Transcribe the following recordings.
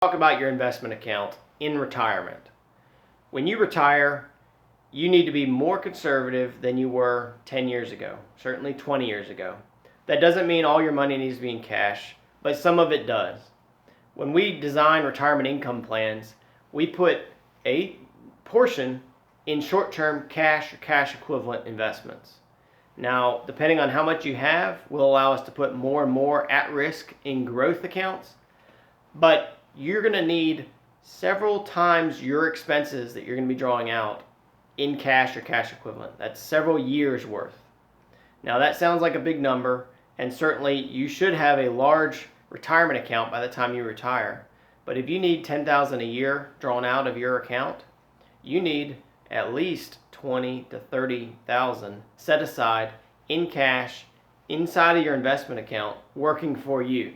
Talk about your investment account in retirement. When you retire, you need to be more conservative than you were 10 years ago, certainly 20 years ago. That doesn't mean all your money needs to be in cash, but some of it does. When we design retirement income plans, we put a portion in short-term cash or cash equivalent investments. Now, depending on how much you have, will allow us to put more and more at risk in growth accounts, but you're going to need several times your expenses that you're going to be drawing out in cash or cash equivalent. That's several years worth. Now that sounds like a big number, and certainly you should have a large retirement account by the time you retire. But if you need $10,000 a year drawn out of your account, you need at least $20,000 to $30,000 set aside in cash inside of your investment account working for you.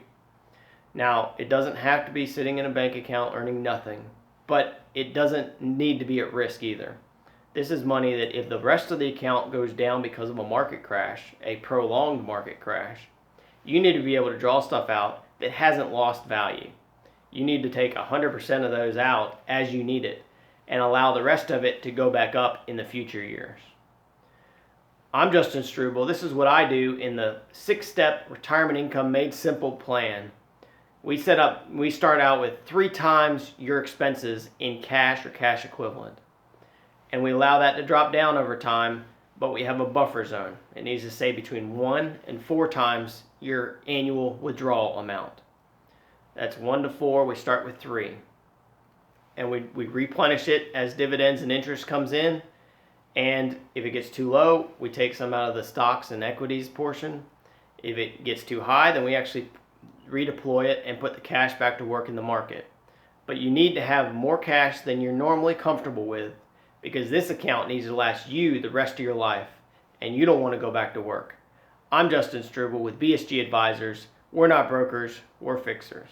Now, it doesn't have to be sitting in a bank account earning nothing, but it doesn't need to be at risk either. This is money that if the rest of the account goes down because of a market crash, a prolonged market crash, you need to be able to draw stuff out that hasn't lost value. You need to take 100% of those out as you need it and allow the rest of it to go back up in the future years. I'm Justin Struble. This is what I do in the 6-step retirement income made simple plan. We start out with 3 times your expenses in cash or cash equivalent. And we allow that to drop down over time, but we have a buffer zone. It needs to stay between 1 and 4 times your annual withdrawal amount. That's 1 to 4, we start with 3. And we replenish it as dividends and interest comes in. And if it gets too low, we take some out of the stocks and equities portion. If it gets too high, then we actually redeploy it and put the cash back to work in the market. But you need to have more cash than you're normally comfortable with, because this account needs to last you the rest of your life, and you don't want to go back to work. I'm Justin Struble with BSG Advisors. We're not brokers, we're fixers.